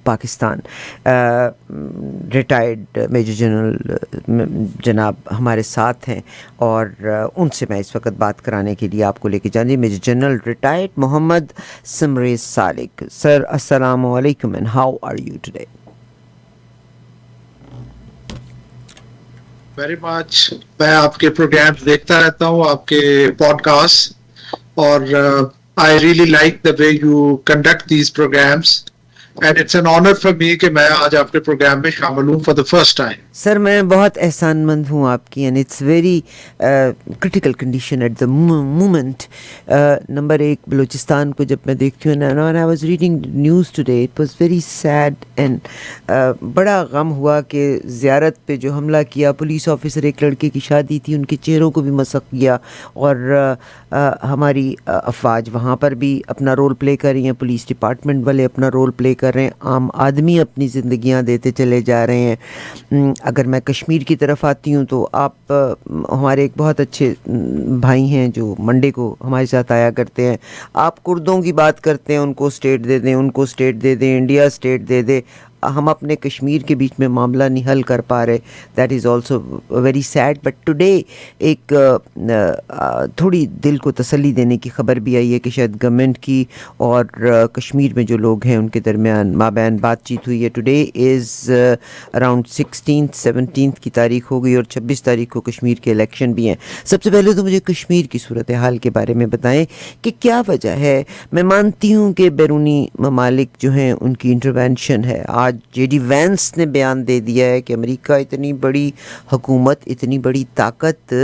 Pakistan. Retired major general جناب ہمارے ساتھ ہیں اور ان سے میں اس وقت بات کرانے کے لیے آپ کو لے کے جانے. Major general retired Muhammad Samrez Salik. Sir السلام علیکم and how are you today? Very much. میں آپ کے پروگرامز دیکھتا رہتا ہوں, آپ کے پوڈ کاسٹ, اور I really like the way you conduct these programmes and it's an honour for me کہ میں آج آپ کے پروگرام میں شامل ہوں for the first time. Sir میں بہت احسان مند ہوں آپ کی, and it's very critical condition at the moment. Number ایک, بلوچستان کو جب میں دیکھتی ہوں نا, I was reading news today, it was very sad and بڑا غم ہوا کہ زیارت پہ جو حملہ کیا, پولیس آفیسر, ایک لڑکے کی شادی تھی, ان کے چہروں کو بھی مسخ کیا, اور ہماری افواج وہاں پر بھی اپنا رول پلے کر رہی ہیں, پولیس ڈپارٹمنٹ والے اپنا رول پلے کر رہے ہیں, عام آدمی اپنی زندگیاں دیتے چلے جا رہے ہیں. اگر میں کشمیر کی طرف آتی ہوں تو آپ ہمارے ایک بہت اچھے بھائی ہیں جو منڈے کو ہمارے ساتھ آیا کرتے ہیں. آپ کردوں کی بات کرتے ہیں, ان کو اسٹیٹ دے دیں, ان کو اسٹیٹ دے دیں, انڈیا اسٹیٹ دے دے, ہم اپنے کشمیر کے بیچ میں معاملہ نہیں حل کر پا رہے. That is also very sad. But today ایک تھوڑی دل کو تسلی دینے کی خبر بھی آئی ہے کہ شاید گورنمنٹ کی اور کشمیر میں جو لوگ ہیں ان کے درمیان مابین بات چیت ہوئی ہے. ٹوڈے از اراؤنڈ 16 کی تاریخ ہو گئی اور 26 تاریخ کو کشمیر کے الیکشن بھی ہیں. سب سے پہلے تو مجھے کشمیر کی صورتحال کے بارے میں بتائیں کہ کیا وجہ ہے. میں مانتی ہوں کہ بیرونی ممالک جو ہیں ان کی انٹروینشن ہے. آج جے ڈی وینس نے بیان دے دیا ہے کہ امریکہ اتنی بڑی حکومت, اتنی بڑی طاقت,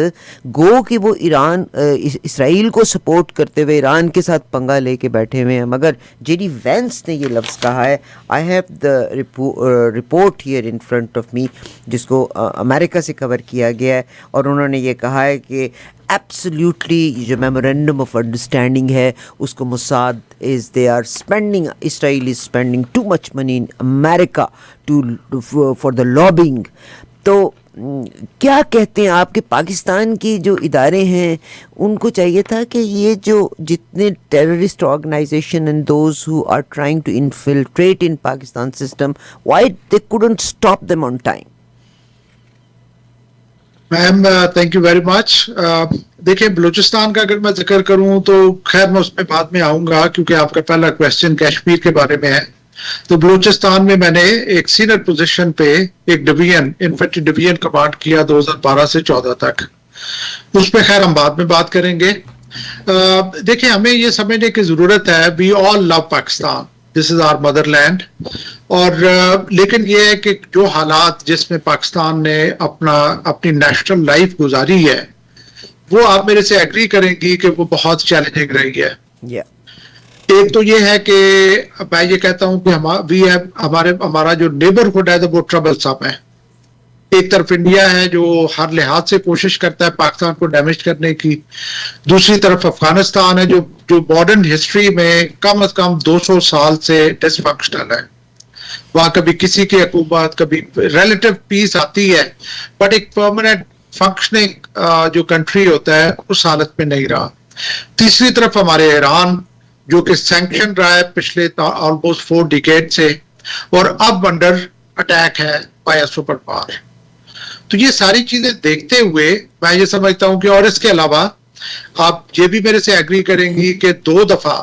گو کہ وہ اسرائیل کو سپورٹ کرتے ہوئے ایران کے ساتھ پنگا لے کے بیٹھے ہوئے ہیں. مگر جے ڈی وینس نے یہ لفظ کہا ہے, I have the report here in front of me, جس کو امریکہ سے کور کیا گیا ہے, اور انہوں نے یہ کہا ہے کہ ایبسلیوٹلی جو میمورینڈم آف انڈرسٹینڈنگ ہے اس کو Mossad is they are spending, Israel is spending too much money in America for the lobbying. تو کیا کہتے ہیں آپ کہ پاکستان کی جو ادارے ہیں ان کو چاہیے تھا کہ یہ جو جتنے terrorist organisation and those who are trying to infiltrate in Pakistan system, why they couldn't stop them on time? Ma'am thank you very much. دیکھیں, بلوچستان کا اگر میں ذکر کروں تو خیر میں اس میں بعد میں آؤں گا کیونکہ آپ کا پہلا کویسچن کشمیر کے بارے میں ہے. تو بلوچستان میں نے ایک سینئر پوزیشن پہ ایک ڈویژن, انفینٹری ڈویژن کمانڈ کیا 2012 سے 14 تک. اس پہ خیر ہم بعد میں بات کریں گے. دیکھیں, ہمیں یہ سمجھنے کی ضرورت ہے وی آل لو پاکستان, دس از آور مدر لینڈ. اور لیکن یہ ہے کہ جو حالات جس میں پاکستان نے اپنی نیشنل لائف گزاری ہے وہ آپ میرے سے ایگری کریں گی کہ وہ بہت چیلنجنگ رہی ہے. ایک تو یہ ہے کہ میں یہ کہتا ہوں کہ ہمارا جو نیبرہڈ ہے وہ ٹربل سم ہے. ایک طرف انڈیا ہے جو ہر لحاظ سے کوشش کرتا ہے پاکستان کو ڈیمیج کرنے کی, دوسری طرف افغانستان ہے جو ماڈرن ہسٹری میں کم از کم 200 سال سے ڈس فنکشنل ہے. وہاں کبھی کسی کی حکومت, کبھی ریلیٹو پیس آتی ہے, بٹ ایک پرماننٹ فنکشننگ جو کنٹری ہوتا ہے اس حالت میں نہیں رہا. تیسری طرف ہمارے ایران جو کہ سینکشن رہا ہے پچھلے آلموسٹ 4 ڈیکیڈ سے, اور اب انڈر اٹیک ہے بائی اے سپر پاور. تو یہ ساری چیزیں دیکھتے ہوئے میں یہ سمجھتا ہوں کہ, اور اس کے علاوہ آپ یہ بھی میرے سے ایگری کریں گی کہ 2 دفعہ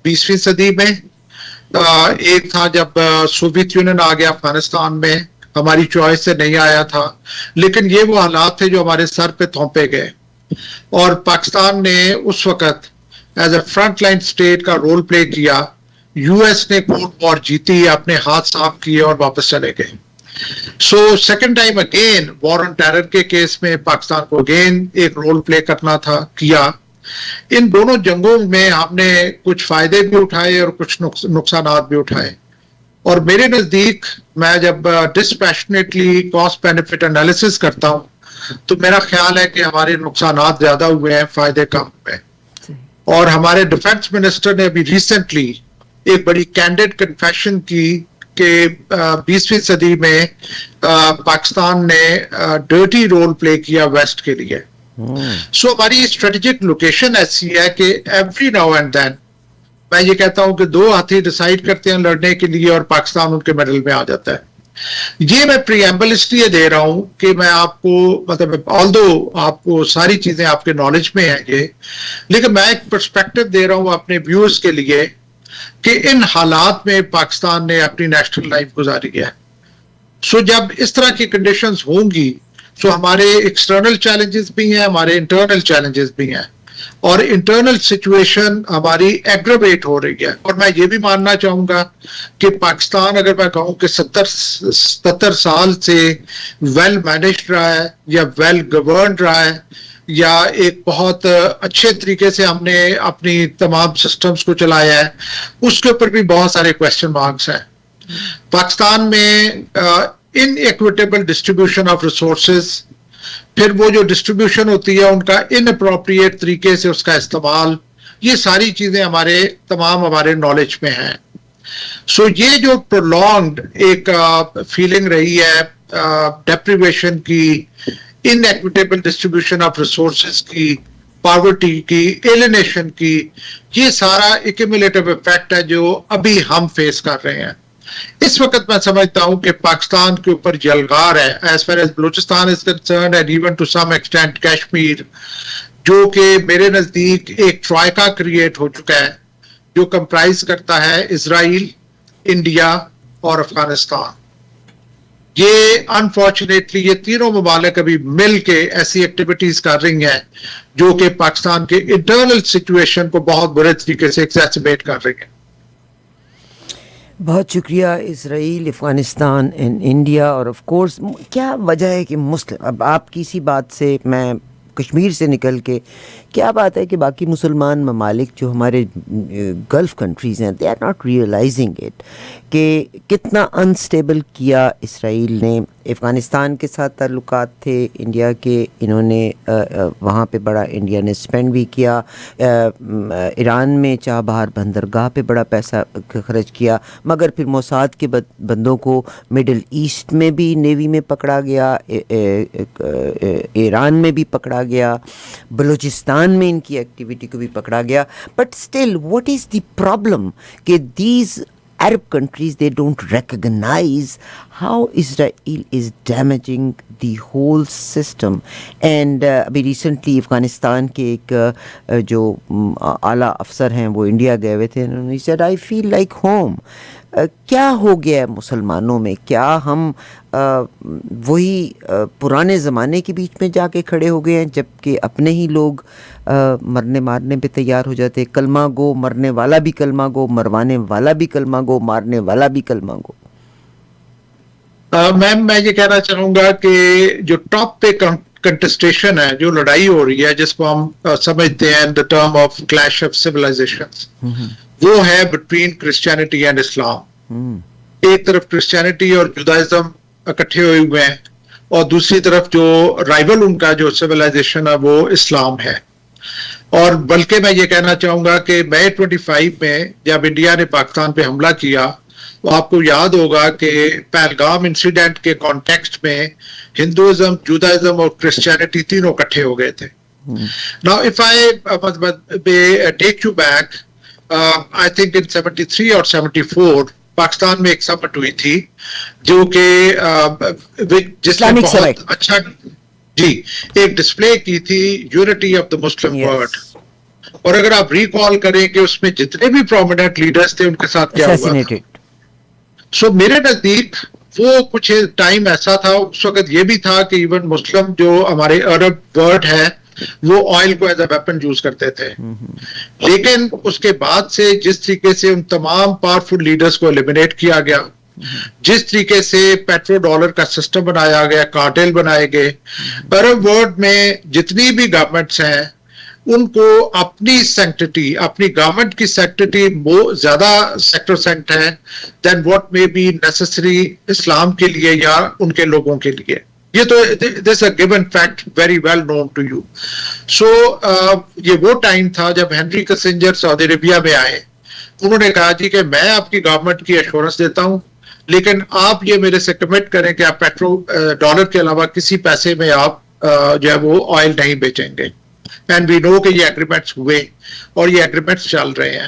20ویں صدی میں, ایک تھا جب سوویت یونین آ گیا افغانستان میں, ہماری چوائس سے نہیں آیا تھا, لیکن یہ وہ حالات تھے جو ہمارے سر پہ تھوپے گئے, اور پاکستان نے اس وقت as a front line state کا رول پلے کیا. یو ایس نے کورٹ وار جیتی, اپنے ہاتھ صاف کیے اور واپس چلے گئے. So second time again war on terror کے کیس میں پاکستان کو اگین ایک رول پلے کرنا تھا, کیا. ان دونوں جنگوں میں ہم نے کچھ فائدے بھی اٹھائے اور کچھ نقصانات بھی اٹھائے. اور میرے نزدیک میں جب ڈسپیشنیٹلی کاسٹ بینیفٹ انالیسس کرتا ہوں تو میرا خیال ہے کہ ہمارے نقصانات زیادہ ہوئے ہیں, فائدے کم ہوئے. اور ہمارے ڈیفنس منسٹر نے ابھی ریسنٹلی ایک بڑی کینڈیڈ کنفیشن کی کہ 20ویں صدی میں پاکستان نے ڈرٹی رول پلے کیا ویسٹ کے لیے. سو ہماری اسٹریٹجک لوکیشن ایسی ہے کہ ایوری ناؤ اینڈ دین میں یہ کہتا ہوں کہ 2 ہاتھی ڈیسائیڈ کرتے ہیں لڑنے کے لیے اور پاکستان ان کے میڈل میں آ جاتا ہے. یہ میں پریامبل اس لیے دے رہا ہوں کہ میں آپ کو مطلب آلدو آپ کو ساری چیزیں آپ کے نالج میں ہیں یہ، لیکن میں ایک پرسپیکٹو دے رہا ہوں اپنے ویورز کے لیے کہ ان حالات میں پاکستان نے اپنی نیشنل لائف گزاری ہے. سو جب اس طرح کی کنڈیشنز ہوں گی سو ہمارے ایکسٹرنل چیلنجز بھی ہیں، ہمارے انٹرنل چیلنجز بھی ہیں، اور انٹرنل سچویشن ہماری ایگریویٹ ہو رہی ہے. اور میں یہ بھی ماننا چاہوں گا کہ پاکستان اگر میں کہوں کہ 70 سال سے ویل مینجڈ رہا ہے یا ویل گورنڈ رہا ہے یا ایک بہت اچھے طریقے سے ہم نے اپنی تمام سسٹمز کو چلایا ہے، اس کے اوپر بھی بہت سارے کویسچن مارکس ہیں. پاکستان میں ان ایکویٹیبل ڈسٹریبیوشن آف ریسورسز، پھر وہ جو ڈسٹریبیوشن ہوتی ہے ان کا ان اپروپریٹ طریقے سے اس کا استعمال، یہ ساری چیزیں ہمارے نالج میں ہیں. سو یہ جو پرولونگڈ ایک فیلنگ رہی ہے ڈیپریویشن کی، ان ایکویٹیبل ڈسٹریبیوشن آف ریسورسز کی، پاورٹی کی، ایلینیشن کی، یہ سارا ایکیومولیٹو افیکٹ ہے جو ابھی ہم فیس کر رہے ہیں. اس وقت میں سمجھتا ہوں کہ پاکستان کے اوپر یلغار ہے as far as Balochistan is concerned and even to some extent Kashmir, جو کہ میرے نزدیک ایک ٹرائکا کریٹ ہو چکا ہے جو کمپرائز کرتا ہے اسرائیل، انڈیا اور افغانستان. یہ انفارچونیٹلی یہ تینوں ممالک ابھی مل کے ایسی ایکٹیویٹیز کر رہی ہیں جو کہ پاکستان کے انٹرنل سچویشن کو بہت برے طریقے سے ایگزیسربیٹ کر رہی ہیں. بہت شکریہ. اسرائیل، افغانستان اینڈ انڈیا، اور آف کورس کیا وجہ ہے کہ مسلم، اب آپ کی اسی بات سے میں کشمیر سے نکل کے کیا بات ہے کہ باقی مسلمان ممالک جو ہمارے گلف کنٹریز ہیں they are not realising it کہ کتنا انسٹیبل کیا اسرائیل نے. افغانستان کے ساتھ تعلقات تھے انڈیا کے، انہوں نے وہاں پہ بڑا انڈیا نے اسپینڈ بھی کیا. ایران میں چاہ بہار بندرگاہ پہ بڑا پیسہ خرچ کیا، مگر پھر موساد کے بندوں کو مڈل ایسٹ میں بھی نیوی میں پکڑا گیا، ایران میں بھی پکڑا گیا، بلوچستان میں ان کی ایکٹیویٹی کو بھی پکڑا گیا. But still what is the problem کہ these Arab countries, they don't recognize how Israel is damaging the whole system. And ابھی ریسنٹلی افغانستان کے ایک جو اعلیٰ افسر ہیں وہ انڈیا گئے ہوئے تھے، انہوں نے said I feel like home. کیا ہو گیا ہے مسلمانوں میں؟ کیا ہم وہی پرانے زمانے کے بیچ میں جا کے کھڑے ہو گئے ہیں جب کہ اپنے ہی لوگ مرنے مارنے پہ تیار ہو جاتے؟ کلمہ گو، مرنے والا بھی کلمہ گو، مروانے والا بھی کلمہ گو، مارنے والا بھی کلمہ گو. میم میں یہ کہنا چاہوں گا کہ جو ٹاپ پہ کنٹسٹیشن ہے، جو لڑائی ہو رہی ہے جس کو ہم سمجھتے ہیں the term of clash of civilizations، وہ ہے بٹوین کرسچینٹی اینڈ اسلام. ایک طرف کرسچینٹی اور جودائزم اکٹھے ہوئے ہیں اور دوسری طرف جو رائیول ان کا جو سویلائزیشن ہے وہ اسلام ہے. اور بلکہ میں یہ کہنا چاہوں گا کہ مئی 25 میں جب انڈیا نے پاکستان پہ حملہ کیا تو آپ کو یاد ہوگا کہ پہلگام انسیڈنٹ کے کانٹیکسٹ میں ہندوازم، جودائزم اور کرسچینٹی تینوں اکٹھے ہو گئے تھے. Now if I take you back, I think in 73 اور 74 پاکستان میں ایک سمٹ ہوئی تھی جو کہ جس نے بہت اچھا ایک ڈسپلے کی تھی unity of the Muslim world. اور اگر آپ ریکال کریں کہ اس میں جتنے بھی پرومیننٹ لیڈرز تھے ان کے ساتھ کیا ہوا تھا، سو میرے نزدیک وہ کچھ ٹائم ایسا تھا، اس وقت یہ بھی تھا کہ ایون مسلم جو ہمارے عرب ورلڈ ہے وہ آئل کو ایز اے ویپن یوز کرتے تھے. لیکن اس کے بعد سے جس طریقے سے ان تمام پاورفل لیڈرز کو ایلیمینیٹ کیا گیا، جس طریقے سے پیٹرو ڈالر کا سسٹم بنایا گیا، کارٹیل بنائے گئے، عرب ورلڈ میں جتنی بھی گورنمنٹس ہیں ان کو اپنی سینکٹیٹی، اپنی گورنمنٹ کی سینکٹیٹی زیادہ سیکروسینکٹ ہے دین واٹ میں بی نیسسری اسلام کے لیے یا ان کے لوگوں کے لیے. یہ تو this a given fact very well known to you. So یہ وہ ٹائم تھا جب ہینری کسنجر سعودی عربیہ میں آئے. انہوں نے کہا جی کہ میں آپ کی گورنمنٹ کی ایشورنس دیتا ہوں لیکن آپ یہ میرے سے کمٹ کریں کہ آپ پیٹرو ڈالر کے علاوہ کسی پیسے میں آپ جو ہے وہ آئل نہیں بیچیں گے. اینڈ وی نو کہ یہ ایگریمنٹس ہوئے اور یہ ایگریمنٹس چل رہے ہیں.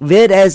whereas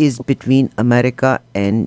is between America and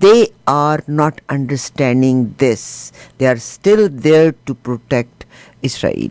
they are not understanding this. They are still there to protect Israel.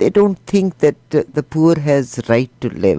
they don't think that the poor has right to live.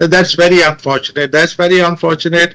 That's very unfortunate. That's very unfortunate.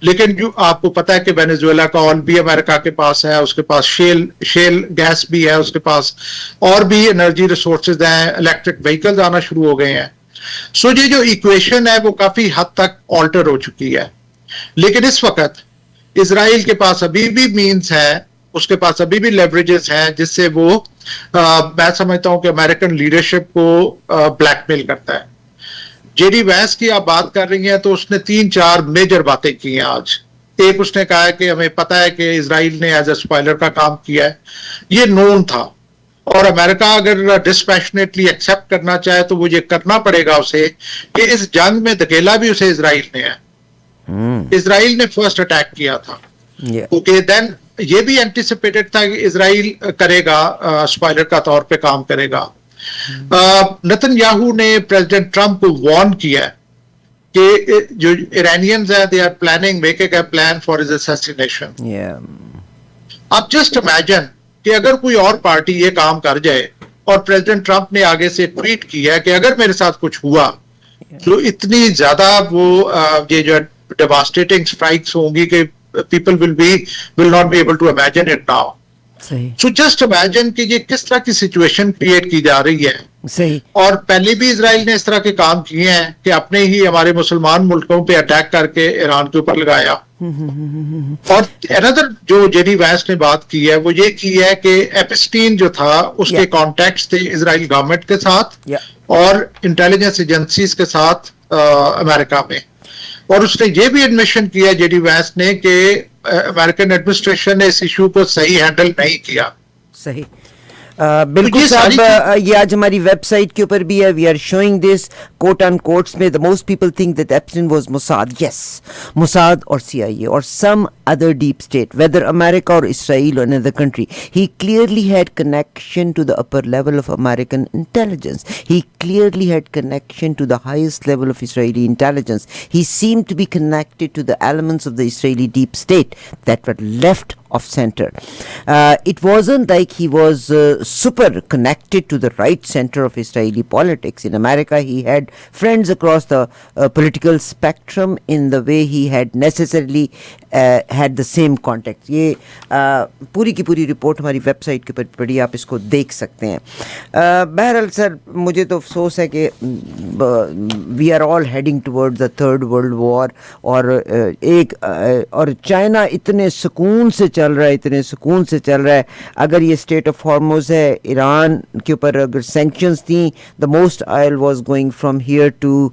لیکن جو آپ کو پتا ہے کہ Venezuela کا oil بھی امریکہ کے پاس ہے, اس کے پاس شیل گیس بھی ہے, اس کے پاس اور بھی انرجی ریسورسز ہیں, الیکٹرک وہیکلز آنا شروع ہو گئے ہیں. سو یہ جو ایکویشن ہے وہ کافی حد تک آلٹر ہو چکی ہے. لیکن اس وقت اسرائیل کے پاس ابھی بھی مینز ہے, اس کے پاس ابھی بھی لیوریجز ہیں جس سے وہ میں سمجھتا ہوں کہ امریکن لیڈرشپ کو بلیک میل کرتا ہے. جے ڈی وینس کی آپ بات کر رہی ہیں تو اس نے 3-4 میجر باتیں کی ہیں آج. ایک اس نے کہا ہے کہ ہمیں پتا ہے کہ اسرائیل نے ایز اے اسپائلر کا کام کیا ہے, یہ نون تھا, اور امریکہ اگر ڈسپیشنیٹلی ایکسپٹ کرنا چاہے تو وہ یہ کرنا پڑے گا اسے کہ اس جنگ میں دھکیلا بھی اسے اسرائیل نے ہے. اسرائیل نے فرسٹ اٹیک کیا تھا, اوکے دین یہ بھی اینٹیسپیٹڈ تھا کہ اسرائیل کرے گا, اسپائلر کا طور پہ کام کرے گا. نتن یاہو نے پریزیڈنٹ ٹرمپ کو وارن کیا کہ جو ایرانینز ہیں they are planning making a plan for his assassination. آپ جسٹ امیجن کہ اگر کوئی اور پارٹی یہ کام کر جائے, اور پریزیڈنٹ ٹرمپ نے آگے سے ٹویٹ کیا کہ اگر میرے ساتھ کچھ ہوا تو اتنی زیادہ وہ یہ جو ڈیواسٹیٹنگ اسٹرائکس ہوں گی کہ people will not be able to imagine it now. So just imagine کہ یہ کس طرح کی سچویشن کریٹ کی جا رہی ہے. صحیح. اور پہلے بھی اسرائیل نے اس طرح کے کام کیے ہیں کہ اپنے ہی ہمارے مسلمان ملکوں پہ اٹیک کر کے ایران کے اوپر لگایا. اور another جو جے ڈی وینس نے بات کی ہے وہ یہ کی ہے کہ ایپسٹین جو تھا اس کے کانٹیکٹس تھے اسرائیل گورنمنٹ کے ساتھ اور انٹیلیجنس ایجنسیز کے ساتھ امریکہ میں. اور اس نے یہ بھی ایڈمیشن کیا جے ڈی وینس نے کہ امریکن ایڈمنسٹریشن نے اس ایشو کو صحیح ہینڈل نہیں کیا. صحیح. بالکل صاحب, یہ آج ہماری ویب سائٹ کے اوپر بھی ہے. We are showing this quote in quotes میں. The most people think that Epstein was Mossad. Yes, Mossad اور سی آئی اے اور سم other deep state, whether America or Israel or another country. He clearly had connection to the upper level of American intelligence. He clearly had connection to the highest level of Israeli intelligence. He seemed to be connected to the elements of the Israeli deep state that were left of center. It wasn't like he was super connected to the right center of Israeli politics. In America, he had friends across the political spectrum in the way he had necessarily had the same contact. یہ پوری کی پوری report ہماری web site کے اوپر پڑھی, آپ اس کو دیکھ سکتے ہیں. بہرحال سر, مجھے تو افسوس ہے کہ we are all heading toward the third world war, اور چائنا اتنے سکون سے چل رہا ہے, اتنے سکون سے چل رہا ہے. اگر یہ اسٹیٹ آف ہارموز ہے, ایران کے اوپر اگر سینکشنز تھیں, the most oil was going from here to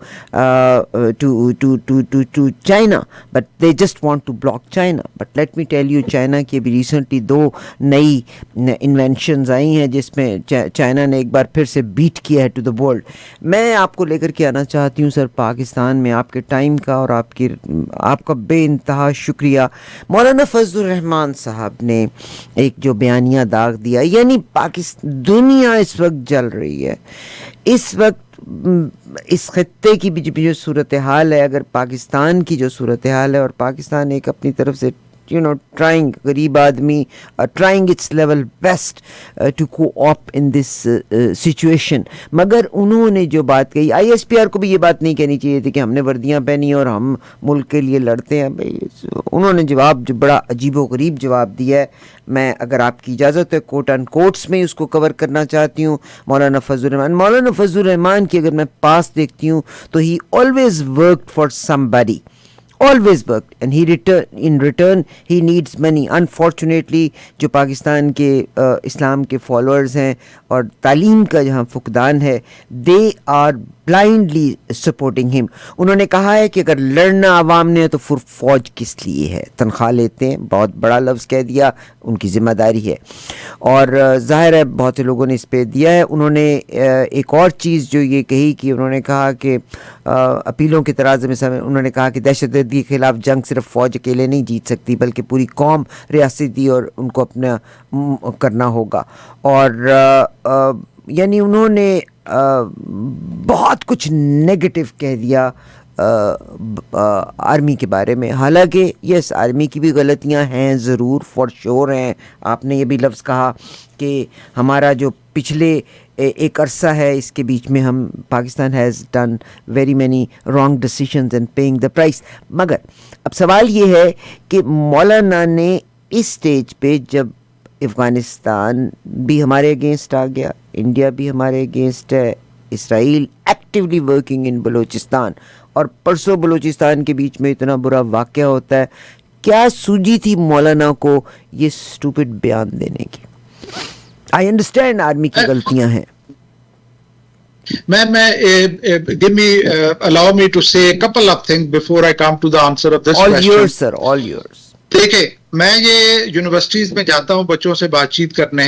China, but they just want to block China. But let me tell you, China کی ابھی ریسنٹلی 2 نئی انوینشنز آئی ہیں جس میں چائنا نے ایک بار پھر سے بیٹ کیا ہے ٹو دا ورلڈ. میں آپ کو لے کر کے آنا چاہتی ہوں سر پاکستان میں. آپ کے ٹائم کا اور آپ کا بے انتہا شکریہ. مولانا فضل الرحمان صاحب نے ایک جو بیانیہ داغ دیا, یعنی دنیا اس وقت جل رہی ہے. اس وقت اس خطے کی بھی جو صورتحال ہے, اگر پاکستان کی جو صورتحال ہے, اور پاکستان ایک اپنی طرف سے trying, غریب آدمی trying its level best to co-op in this situation. مگر انہوں نے جو بات کہی, آئی ایس پی آر کو بھی یہ بات نہیں کہنی چاہیے تھی کہ ہم نے وردیاں پہنی اور ہم ملک کے لیے لڑتے ہیں. بھائی انہوں نے جواب جو بڑا عجیب و غریب جواب دیا ہے. میں اگر آپ کی اجازت ہے کوٹ ان کوٹس میں اس کو کور کرنا چاہتی ہوں. مولانا فضل الرحمان کی اگر میں پاس دیکھتی ہوں تو ہی always worked for somebody. Always worked, and in return he needs money. Unfortunately جو پاکستان کے اسلام کے فالوورز ہیں اور تعلیم کا جہاں فقدان ہے, they are blindly supporting him. انہوں نے کہا ہے کہ اگر لڑنا عوام نے تو پھر فوج کس لیے ہے, تنخواہ لیتے ہیں. بہت بڑا لفظ کہہ دیا, ان کی ذمہ داری ہے. اور ظاہر ہے بہت سے لوگوں نے اس پہ دیا ہے. انہوں نے ایک اور چیز جو یہ کہی کہ انہوں نے کہا کہ اپیلوں کے ترازے میں انہوں نے کہا کہ دہشت گردی کے خلاف جنگ صرف فوج اکیلے نہیں جیت سکتی بلکہ پوری قوم ریاستی اور ان کو اپنا کرنا ہوگا. اور یعنی انہوں نے بہت کچھ نیگیٹو کہہ دیا آرمی کے بارے میں. حالانکہ یس آرمی کی بھی غلطیاں ہیں ضرور فار شور ہیں. آپ نے یہ بھی لفظ کہا کہ ہمارا جو پچھلے ایک عرصہ ہے اس کے بیچ میں ہم Pakistan has done very many wrong decisions and paying the price. مگر اب سوال یہ ہے کہ مولانا نے اس سٹیج پہ جب افغانستان بھی ہمارے اگینسٹ آ گیا, انڈیا بھی ہمارے اگینسٹ ہے, اسرائیل ایکٹیولی ورکنگ ان بلوچستان, اور پرسوں بلوچستان کے بیچ میں اتنا برا واقعہ ہوتا ہے, کیا سوجی تھی مولانا کو یہ سٹوپڈ بیان دینے کی؟ آئی انڈرسٹینڈ آرمی کی غلطیاں ہیں. give me allow me to say a couple of things before I come to the answer of this all question. yours sir, all yours. دیکھیں, میں یہ یونیورسٹیز میں جاتا ہوں بچوں سے بات چیت کرنے,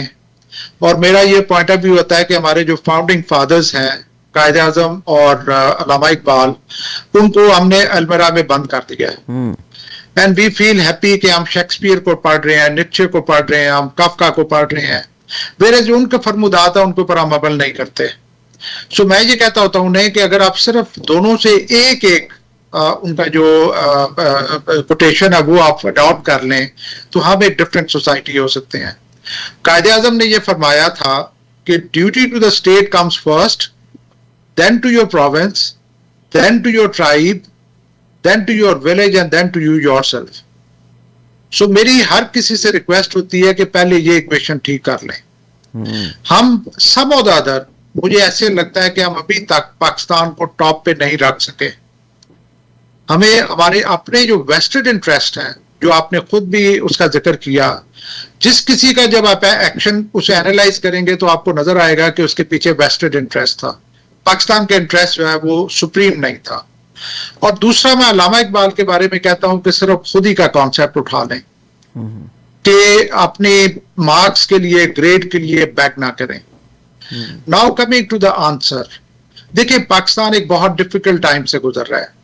اور میرا یہ پوائنٹ آف ویو ہوتا ہے کہ ہمارے جو فاؤنڈنگ فادرز ہیں قائد اعظم اور علامہ اقبال, ان کو ہم نے المیرا میں بند کر دیا ہے. اینڈ وی فیل ہیپی کہ ہم شیکسپیئر کو پڑھ رہے ہیں, نیٹشے کو پڑھ رہے ہیں, ہم کافکا کو پڑھ رہے ہیں, میرے جو ان کے فرمودات ہیں ان کے اوپر ہم عمل نہیں کرتے. سو میں یہ کہتا ہوتا ہوں نہیں کہ اگر آپ صرف دونوں سے ایک ایک ان کا جو کوٹیشن ہے وہ آپ اڈاپٹ کر لیں تو ہم ایک ڈفرینٹ سوسائٹی ہو سکتے ہیں. قائد اعظم نے یہ فرمایا تھا کہ duty to the state comes first, then to your province, then to your tribe, then to your village and then to you yourself. So میری ہر کسی سے ریکویسٹ ہوتی ہے کہ پہلے یہ ایکویشن ٹھیک کر لیں. ہم سم آف دا ادر, مجھے ایسے لگتا ہے کہ ہم ابھی تک پاکستان کو ٹاپ پہ نہیں رکھ سکے. ہمیں ہمارے اپنے جو ویسٹڈ انٹرسٹ ہیں, جو آپ نے خود بھی اس کا ذکر کیا, جس کسی کا جب آپ ایکشن اسے اینالائز کریں گے تو آپ کو نظر آئے گا کہ اس کے پیچھے ویسٹڈ انٹرسٹ تھا. پاکستان کا انٹرسٹ جو ہے وہ سپریم نہیں تھا. اور دوسرا میں علامہ اقبال کے بارے میں کہتا ہوں کہ صرف خود ہی کا کانسیپٹ اٹھا لیں کہ اپنے مارکس کے لیے, گریڈ کے لیے بیک نہ کریں. Now coming to the answer, دیکھیں پاکستان ایک بہت ڈیفیکلٹ ٹائم سے گزر رہا ہے.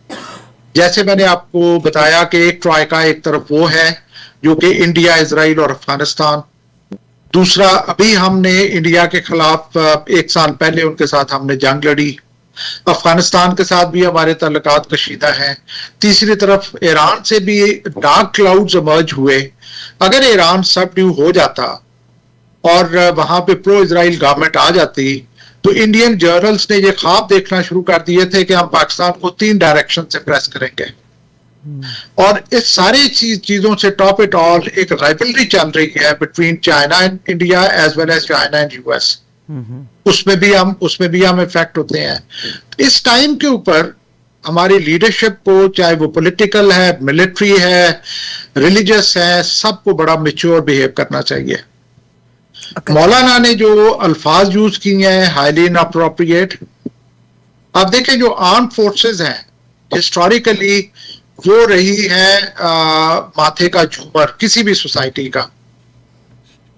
جیسے میں نے آپ کو بتایا کہ ایک ٹرائکا ایک طرف وہ ہے جو کہ انڈیا, اسرائیل اور افغانستان. دوسرا ابھی ہم نے انڈیا کے خلاف ایک سال پہلے ان کے ساتھ ہم نے جنگ لڑی. افغانستان کے ساتھ بھی ہمارے تعلقات کشیدہ ہیں. تیسری طرف ایران سے بھی ڈارک کلاؤڈز ایمرج ہوئے. اگر ایران سب ڈیو ہو جاتا اور وہاں پہ پرو اسرائیل گورنمنٹ آ جاتی تو انڈین جرنلز نے یہ خواب دیکھنا شروع کر دیے تھے کہ ہم پاکستان کو 3 ڈائریکشن سے پریس کریں گے. اور اس ساری چیزوں سے ٹاپ اٹ آل ایک رائولری چل رہی ہے between China and India as well as China and US ایس. اس میں بھی ہم افیکٹ ہوتے ہیں. اس ٹائم کے اوپر ہماری لیڈرشپ کو, چاہے وہ پولیٹیکل ہے, ملٹری ہے, ریلیجس ہے, سب کو بڑا میچور بہیو کرنا چاہیے. مولانا نے جو الفاظ یوز کیے ہیں ہائیلی ان اپروپریٹ. آپ دیکھیں جو آرم فورسز ہیں ہسٹوریکلی وہ رہی ہے ماتھے کا جھومر کسی بھی سوسائٹی کا.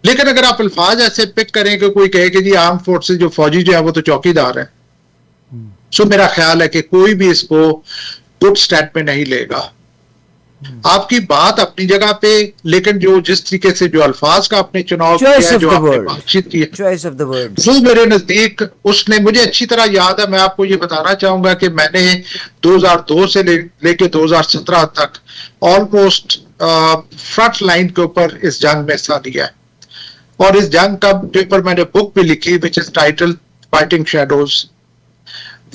لیکن اگر آپ الفاظ ایسے پک کریں کہ کوئی کہے کہ جی آرم فورسز جو فوجی جو ہے وہ تو چوکی دار ہیں, سو میرا خیال ہے کہ کوئی بھی اس کو گڈ سٹیٹ میں نہیں لے گا. آپ کی بات اپنی جگہ پہ, لیکن جو جس طریقے سے جو الفاز کا آپ نے چناؤ کیا, جو آپ نے بات چیت کی ہے, وہ میرے نزدیک اس نے مجھے اچھی طرح یاد ہے. میں آپ کو یہ بتانا چاہوں گا کہ میں نے 2002 سے لے کے 2017 تک آلموسٹ فرنٹ لائن کے اوپر اس جنگ میں حصہ لیا ہے. اور اس جنگ کا پیپر میں نے بک بھی لکھی وچ از ٹائٹل فائٹنگ شیڈوز.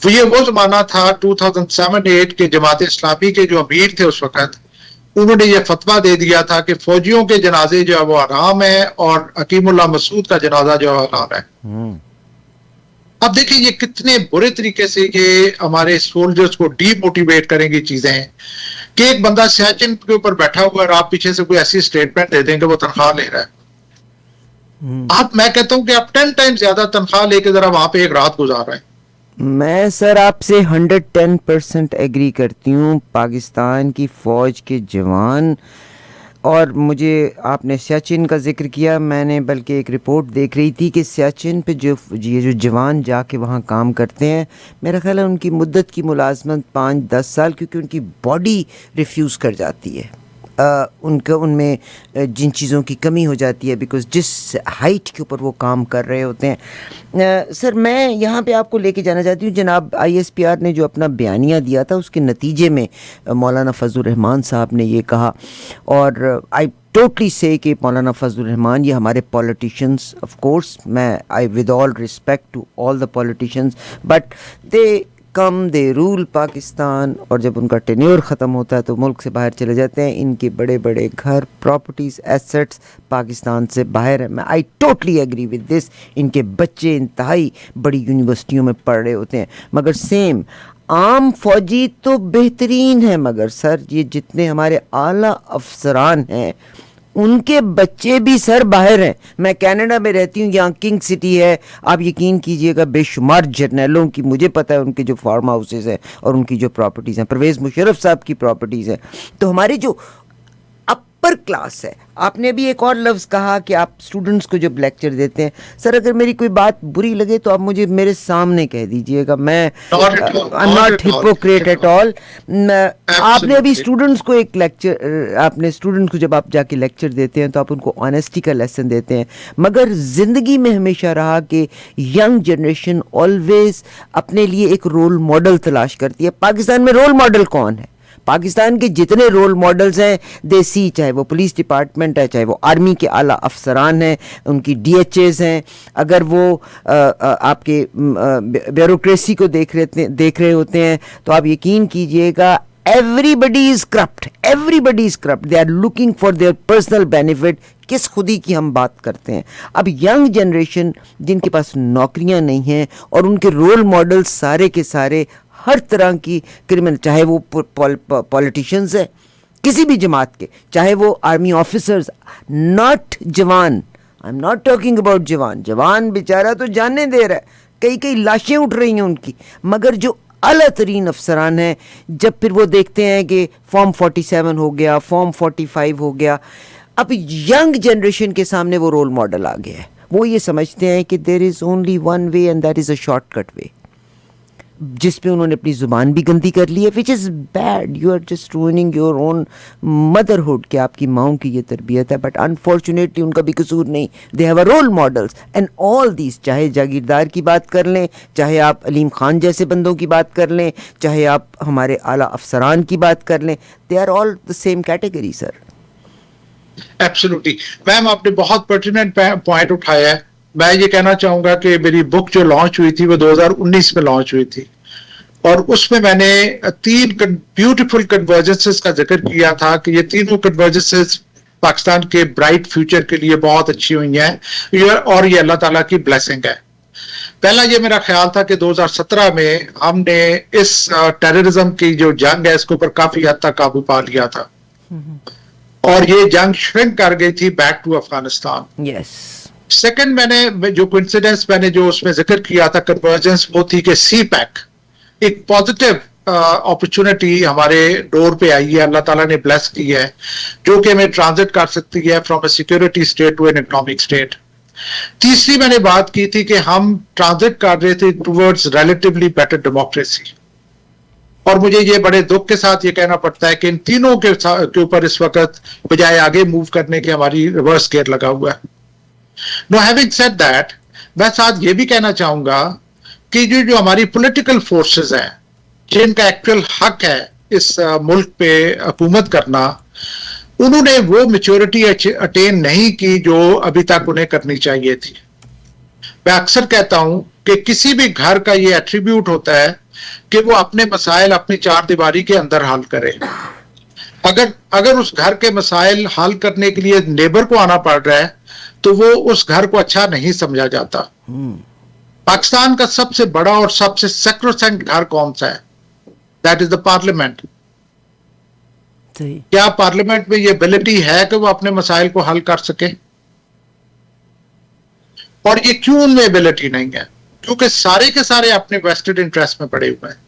یہ وہ زمانہ تھا 2007-8 کے جماعت اسلامی کے جو امیر تھے اس وقت, انہوں نے یہ فتویٰ دے دیا تھا کہ فوجیوں کے جنازے جو ہے وہ حرام ہے اور حکیم اللہ مسعود کا جنازہ جو ہے حلال ہے. اب دیکھیں یہ کتنے برے طریقے سے یہ ہمارے سولجرز کو ڈی موٹیویٹ کریں گی چیزیں کہ ایک بندہ سیاچن کے اوپر بیٹھا ہوا ہے اور آپ پیچھے سے کوئی ایسی اسٹیٹمنٹ دے دیں کہ وہ تنخواہ لے رہا ہے. آپ, میں کہتا ہوں کہ آپ 10 ٹائم زیادہ تنخواہ لے کے ذرا وہاں پہ ایک رات گزار رہے ہیں. میں سر آپ سے 110% ایگری کرتی ہوں. پاکستان کی فوج کے جوان, اور مجھے آپ نے سیاچن کا ذکر کیا, میں نے بلکہ ایک رپورٹ دیکھ رہی تھی کہ سیاچن پہ جو جوان جا کے وہاں کام کرتے ہیں, میرا خیال ہے ان کی مدت کی ملازمت 5-10 سال, کیونکہ ان کی باڈی ریفیوز کر جاتی ہے. ان میں جن چیزوں کی کمی ہو جاتی ہے بیکاز جس ہائٹ کے اوپر وہ کام کر رہے ہوتے ہیں. سر میں یہاں پہ آپ کو لے کے جانا چاہتی ہوں. جناب ISPR نے جو اپنا بیانیہ دیا تھا اس کے نتیجے میں مولانا فضل الرحمان صاحب نے یہ کہا, اور آئی ٹوٹلی سے کہ مولانا فضل الرحمان یہ ہمارے پولیٹیشنز آف کورس, میں with all respect to all the politicians, but they rule Pakistan, اور جب ان کا ٹینیور ختم ہوتا ہے تو ملک سے باہر چلے جاتے ہیں. ان کے بڑے بڑے گھر, پراپرٹیز, ایسٹس پاکستان سے باہر ہیں. میں I totally agree with this. ان کے بچے انتہائی بڑی یونیورسٹیوں میں پڑھ رہے ہوتے ہیں, مگر سیم عام فوجی تو بہترین ہے, مگر سر یہ جتنے ہمارے اعلیٰ افسران ہیں ان کے بچے بھی سر باہر ہیں. میں کینیڈا میں رہتی ہوں, یہاں کنگ سٹی ہے, آپ یقین کیجئے گا بے شمار جرنیلوں کی مجھے پتہ ہے ان کے جو فارم ہاؤسز ہیں اور ان کی جو پراپرٹیز ہیں, پرویز مشرف صاحب کی پراپرٹیز ہیں. تو ہماری جو اپر کلاس ہے, آپ نے ابھی ایک اور لفظ کہا کہ آپ اسٹوڈنٹس کو جب لیکچر دیتے ہیں, سر اگر میری کوئی بات بری لگے تو آپ مجھے میرے سامنے کہہ دیجئے گا, میں ناٹ ہپوکریٹ ایٹ آل. آپ نے ابھی اسٹوڈنٹس کو ایک لیکچر, آپ نے اسٹوڈنٹس کو جب آپ جا کے لیکچر دیتے ہیں تو آپ ان کو آنیسٹی کا لیسن دیتے ہیں, مگر زندگی میں ہمیشہ رہا کہ ینگ جنریشن آلویز اپنے لیے ایک رول ماڈل تلاش کرتی ہے. پاکستان میں رول ماڈل کون ہے؟ پاکستان کے جتنے رول ماڈلز ہیں دیسی, چاہے وہ پولیس ڈپارٹمنٹ ہے, چاہے وہ آرمی کے اعلیٰ افسران ہیں, ان کی DHAs ہیں, اگر وہ آپ کے بیوروکریسی کو دیکھ رہے ہوتے ہیں تو آپ یقین کیجئے گا everybody is corrupt, they are looking for their personal benefit. کس خودی کی ہم بات کرتے ہیں؟ اب ینگ جنریشن جن کے پاس نوکریاں نہیں ہیں اور ان کے رول ماڈل سارے کے سارے ہر طرح کی کرمنل, چاہے وہ پولیٹیشنز ہیں کسی بھی جماعت کے, چاہے وہ آرمی آفیسرز, ناٹ جوان, I am not talking about جوان بیچارہ تو جانے دے رہا ہے, کئی لاشیں اٹھ رہی ہیں ان کی, مگر جو اعلیٰ ترین افسران ہیں جب پھر وہ دیکھتے ہیں کہ فارم 47 ہو گیا, فارم 45 ہو گیا, اب ینگ جنریشن کے سامنے وہ رول ماڈل آ گیا ہے. وہ یہ سمجھتے ہیں کہ there is only one way and that is a shortcut way, جس پہ انہوں نے اپنی زبان بھی گندی کر لی ہے, which is bad. You are just ruining your own motherhood, کہ آپ کی ماؤں کی یہ تربیت ہے, بٹ انفارچونیٹلی ان کا بھی قصور نہیں. They have a role models and all these, چاہے جاگیردار کی بات کر لیں, چاہے آپ علیم خان جیسے بندوں کی بات کر لیں, چاہے آپ ہمارے اعلیٰ افسران کی بات کر لیں, they are all the same category sir. Absolutely ma'am, آپ نے بہت پرٹیننٹ پوائنٹ اٹھایا ہے. میں یہ کہنا چاہوں گا کہ میری بک جو لانچ ہوئی تھی وہ 2019 میں لانچ ہوئی تھی, اور اس میں میں نے 3 بیوٹیفل کنورجنسز کا ذکر کیا تھا کہ یہ تینوں کنورجنسز پاکستان کے برائٹ فیوچر کے لیے بہت اچھی ہوئی ہیں, اور یہ اللہ تعالیٰ کی بلیسنگ ہے. پہلا یہ میرا خیال تھا کہ 2017 میں ہم نے اس ٹیررزم کی جو جنگ ہے اس کے اوپر کافی حد تک قابو پا لیا تھا, اور یہ جنگ شرنک کر گئی تھی back to Afghanistan. Yes. Second, میں نے جو کوئنسیڈنس میں نے جو اس میں ذکر کیا تھا کنورجنس, وہ تھی کہ سی پیک ایک پازیٹیو اپرچونٹی ہمارے ڈور پہ آئی ہے, اللہ تعالیٰ نے بلیس کی ہے, جو کہ ہمیں ٹرانزٹ کر سکتی ہے from a security state to an economic state. تیسری میں نے بات کی تھی کہ ہم ٹرانزٹ کر رہے تھے ٹورڈز ریلیٹیولی بیٹر ڈیموکریسی, اور مجھے یہ بڑے دکھ کے ساتھ یہ کہنا پڑتا ہے کہ ان تینوں کے اوپر اس وقت بجائے آگے موو کرنے کے ہماری ریورس گیئر لگا ہوا ہے. نو ہیونگ سیڈ دیٹ, میں ساتھ یہ بھی کہنا چاہوں گا کہ جو ہماری پولیٹیکل فورسز ہیں جن کا ایکچوئل حق ہے اس ملک پہ حکومت کرنا, انہوں نے وہ میچورٹی اٹین نہیں کی جو ابھی تک انہیں کرنی چاہیے تھی. میں اکثر کہتا ہوں کہ کسی بھی گھر کا یہ ایٹریبیوٹ ہوتا ہے کہ وہ اپنے مسائل اپنی چار دیواری کے اندر حل کرے. اگر اس گھر کے مسائل حل کرنے کے لیے نیبر کو آنا پڑ رہا ہے تو وہ اس گھر کو اچھا نہیں سمجھا جاتا. پاکستان کا سب سے بڑا اور سب سے سیکروسینٹ گھر کون سا ہے؟ That is the parliament. کیا پارلیمنٹ میں یہ ایبلٹی ہے کہ وہ اپنے مسائل کو حل کر سکے؟ اور یہ کیوں ان میں ایبلٹی نہیں ہے؟ کیونکہ سارے کے سارے اپنے ویسٹڈ انٹرسٹ میں پڑے ہوئے ہیں.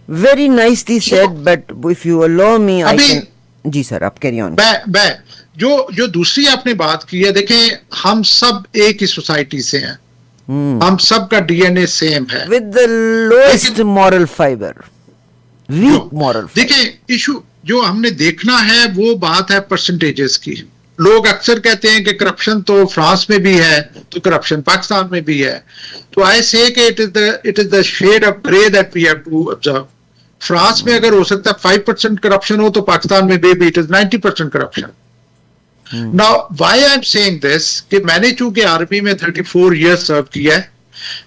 Very nicely said, but if you allow me, I can... جی سر, آپ carry on. جو دوسری آپ نے بات کی ہے, دیکھیں ہم سب ایک ہی سوسائٹی سے ہیں, ہم سب کا DNA سیم ہے, with the lowest moral fiber, weak moral fiber. دیکھیں جو ہم نے دیکھنا ہے وہ بات ہے پرسنٹیجز کی. لوگ اکثر کہتے ہیں کہ کرپشن تو فرانس میں بھی ہے تو کرپشن پاکستان میں بھی ہے. تو I say that it is the shade of grey that we have to observe. France میں اگر ہو سکتا ہے 5% کرپشن ہو تو پاکستان میں maybe it is 90% corruption. Now, why I'm saying this کہ میں نے چونکہ آرمی میں 34 years سرو کیا ہے,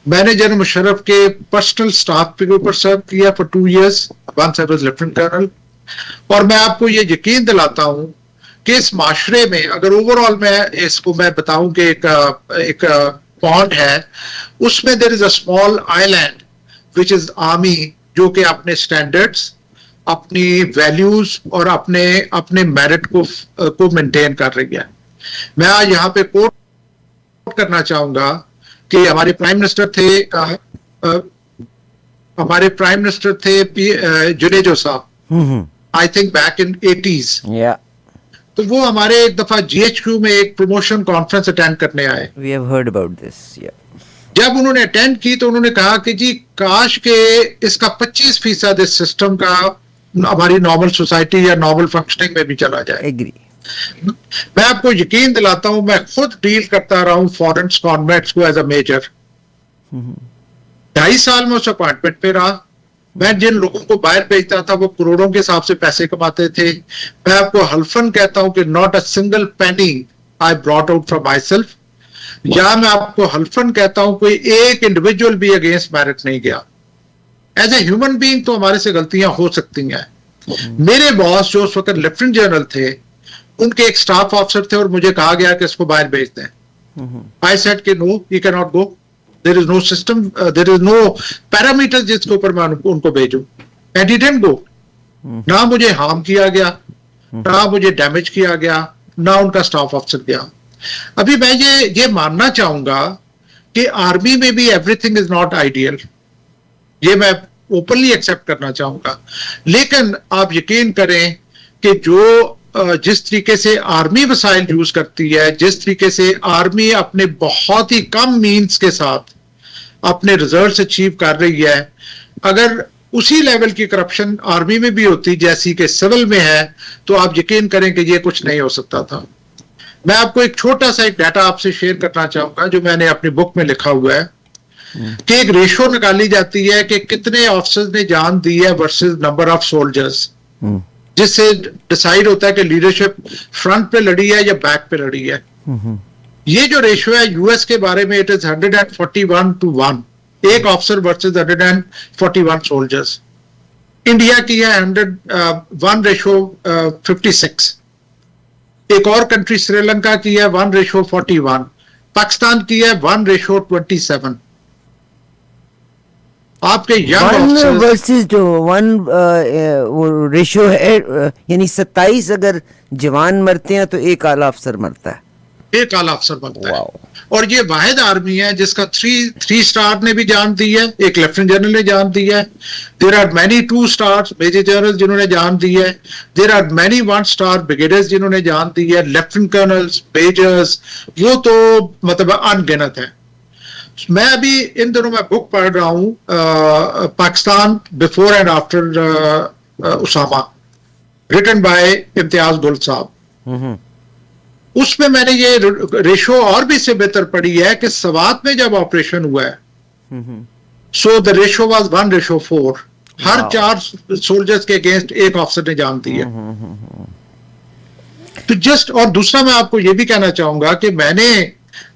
میں نے جنرل مشرف کے پرسنل سٹاف کے اوپر سرو کیا for 2 years, once I was lieutenant colonel. اور میں آپ کو یہ یقین دلاتا ہوں کہ اس معاشرے میں اگر اوور آل میں اس کو میں بتاؤں کہ ایک پونڈ ہے, اس میں there is a small island which is army, جو کہ اپنے اسٹینڈرڈس, اپنی ویلیوز اور اپنے میرٹ کو مینٹین کر رہی ہے. میں آج یہاں پہ کوٹ کرنا چاہوں گا کہ ہمارے پرائم منسٹر تھے جنیجو صاحب, I think back in 80s. تو وہ ہمارے ایک دفعہ جی ایچ کیو میں ایک پروموشن کانفرنس اٹینڈ کرنے آئے. We have heard about this. جب انہوں نے اٹینڈ کی تو انہوں نے کہا کہ جی کاش کہ اس کا 25% اس سسٹم کا ہماری نارمل سوسائٹی یا نارمل فنکشننگ میں بھی چلا جائے. میں آپ کو یقین دلاتا ہوں, میں خود ڈیل کرتا رہا ہوں فورن کانوینٹس کو ایز اے میجر. 2.5 سال میں اس اپائنٹمنٹ پہ رہا. میں جن لوگوں کو باہر بھیجتا تھا وہ کروڑوں کے حساب سے پیسے کماتے تھے. میں آپ کو حلفاً کہتا ہوں کہ not a single penny I brought out from my self, یا میں آپ کو حلفاً کہتا ہوں کوئی ایک انڈیویجول بھی اگینسٹ میرٹ نہیں گیا. ایز اے ہیومن بینگ تو ہمارے سے غلطیاں ہو سکتی ہیں. میرے باس جو اس وقت لیفٹیننٹ جنرل تھے, ان کے ایک سٹاف آفیسر تھے اور مجھے کہا گیا کہ اس کو باہر بھیج دیں. آئی سیڈ کہ no, you can not go, there is no system, there is no parameter جس کے اوپر میں ان کو بھیجوں. And he didn't go. نہ مجھے ہارم کیا گیا, نہ مجھے ڈیمیج کیا گیا, نہ ان کا سٹاف آفیسر گیا. ابھی میں یہ ماننا چاہوں گا کہ آرمی میں بھی every thing is not ideal, یہ میں اوپنلی ایکسپٹ کرنا چاہوں گا. لیکن آپ یقین کریں کہ جس طریقے سے آرمی وسائل یوز کرتی ہے, جس طریقے سے آرمی اپنے بہت ہی کم مینز کے ساتھ اپنے ریزلٹس اچیو کر رہی ہے, اگر اسی لیول کی کرپشن آرمی میں بھی ہوتی جیسی کہ سول میں ہے, تو آپ یقین کریں کہ یہ کچھ نہیں ہو سکتا تھا. میں آپ کو ایک چھوٹا سا ایک ڈیٹا آپ سے شیئر کرنا چاہوں گا جو میں نے اپنی بک میں لکھا ہوا ہے, کہ ایک ریشو نکالی جاتی ہے کہ کتنے آفیسرز نے جان دی ہے ورسز نمبر آف سولجرز, جس سے ڈیسائیڈ ہوتا ہے کہ لیڈرشپ فرنٹ پہ لڑی ہے یا بیک پہ لڑی ہے. یہ جو ریشو ہے یو ایس کے بارے میں, اٹ از 141:1, ایک آفیسر ورسز 141 سولجرز. انڈیا کی ہے 1:56. ایک اور کنٹری سری لنکا کی ہے 1:41. پاکستان کی ہے 1:27. آپ کے ریشو ہے, یعنی 27 اگر جوان مرتے ہیں تو ایک اعلی افسر مرتا ہے, ایک اعلی افسر مرتا ہے. اور یہ واحد آرمی ہے جس کا 3 سٹار نے بھی جان دی ہے, ایک لیفٹیننٹ جنرل نے جان دی ہے. There are many 2 stars major general جنہوں نے جان دی ہے. There are many 1 star brigadiers جنہوں نے جان دی ہے, لیفٹیننٹ کرنلز, میجرز, وہ تو مطلب ان گنت ہے. میں ابھی ان دنوں میں بک پڑھ رہا ہوں Pakistan before and after Osama, written by Imtiaz Gul صاحب. اس میں نے یہ ریشو اور بھی سے بہتر پڑھی ہے کہ سوات میں جب آپریشن ہوا ہے, سو دا ریشو واز 1:4. ہر 4 سولجرز کے اگینسٹ ایک آفیسر نے جان دی ہے. تو جسٹ, اور دوسرا میں آپ کو یہ بھی کہنا چاہوں گا کہ میں نے,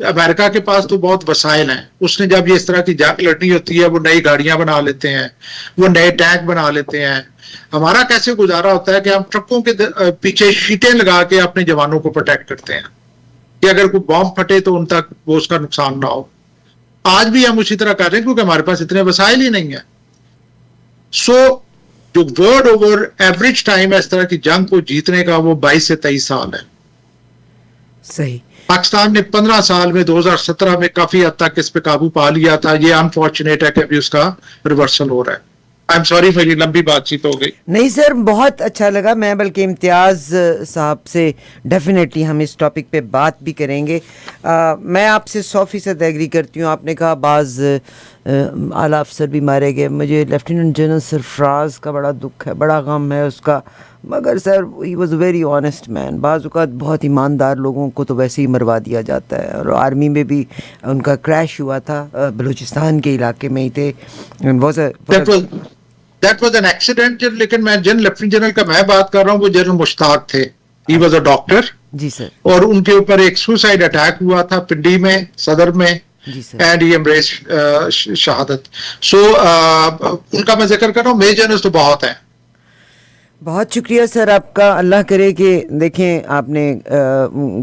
امریکہ کے پاس تو بہت وسائل ہیں, اس نے جب یہ اس طرح کی جنگ لڑنی ہوتی ہے وہ نئی گاڑیاں بنا لیتے ہیں, وہ نئے ٹینک بنا لیتے ہیں. ہمارا کیسے گزارا ہوتا ہے کہ ہم ٹرکوں کے پیچھے شیٹیں لگا کے اپنے جوانوں کو پروٹیکٹ کرتے ہیں کہ اگر کوئی بم پھٹے تو ان تک وہ اس کا نقصان نہ ہو. آج بھی ہم اسی طرح کر رہے ہیں کیونکہ ہمارے پاس اتنے وسائل ہی نہیں ہیں. سو جو ورلڈ اوور ایوریج ٹائم ہے اس طرح کی جنگ کو جیتنے کا وہ 22 سے 23 سال ہے. صحیح. پاکستان نے 15 سال میں 2017 میں کافی حد تک اس پہ قابو پا لیا تھا. یہ انفارچونیٹ ہے کہ ابھی اس کا ریورسل ہو رہا ہے. I'm sorry میری لمبی بات چیت ہو گئی. نہیں سر, بہت اچھا لگا. میں بلکہ امتیاز صاحب سے ڈیفینیٹلی ہم اس ٹاپک پہ بات بھی کریں گے. میں آپ سے 100% ایگری کرتی ہوں. آپ نے کہا بعض اعلیٰ افسر بھی مارے گئے. مجھے لیفٹیننٹ جنرل سرفراز کا بڑا دکھ ہے, بڑا غم ہے اس کا. مگر sir he was a very honest man. بعض اوقات بہت ایماندار لوگوں کو تو ویسے ہی مروا دیا جاتا ہے, اور آرمی میں بھی ان کا کریش ہوا تھا, بلوچستان کے علاقے میں ہی تھے. That was an accident. لیکن میں لیفٹیننٹ جنرل کا میں بات کر رہا ہوں, وہ جنرل مشتاق تھے. He was a doctor. جی سر. اور ان کے اوپر ایک سوسائڈ اٹیک ہوا تھا پنڈی میں, صدر میں. جی سر. اینڈ ہی embraced شہادت. سو ان کا میں ذکر کر رہا ہوں, میجرز تو بہت ہیں. بہت شکریہ سر آپ کا. اللہ کرے کہ دیکھیں آپ نے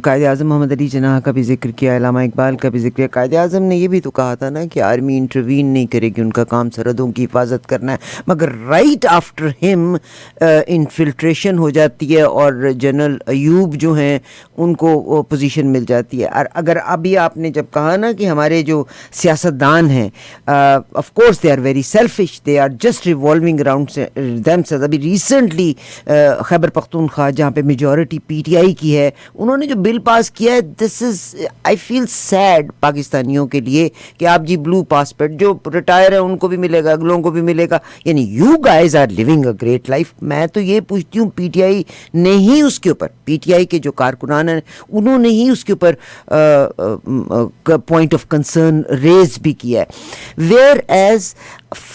قائد اعظم محمد علی جناح کا بھی ذکر کیا, علامہ اقبال کا بھی ذکر کیا. قائد اعظم نے یہ بھی تو کہا تھا نا کہ آرمی انٹروین نہیں کرے گی, ان کا کام سرحدوں کی حفاظت کرنا ہے. مگر رائٹ آفٹر ہم انفلٹریشن ہو جاتی ہے اور جنرل ایوب جو ہیں ان کو پوزیشن مل جاتی ہے. اور اگر ابھی آپ نے جب کہا نا کہ ہمارے جو سیاستدان ہیں of course they are very selfish, they are just revolving around themselves. ابھی ریسنٹلی خیبر پختونخوا جہاں پہ میجورٹی پی ٹی آئی کی ہے, انہوں نے جو بل پاس کیا ہے, دس از آئی فیل سیڈ پاکستانیوں کے لیے کہ آپ جی بلو پاسپورٹ جو ریٹائر ہیں ان کو بھی ملے گا, اگلوں کو بھی ملے گا. یعنی you guys are living a great life. میں تو یہ پوچھتی ہوں پی ٹی آئی نے ہی اس کے اوپر, پی ٹی آئی کے جو کارکنان ہیں انہوں نے ہی اس کے اوپر پوائنٹ آف کنسرن ریز بھی کیا ہے. ویئر ایز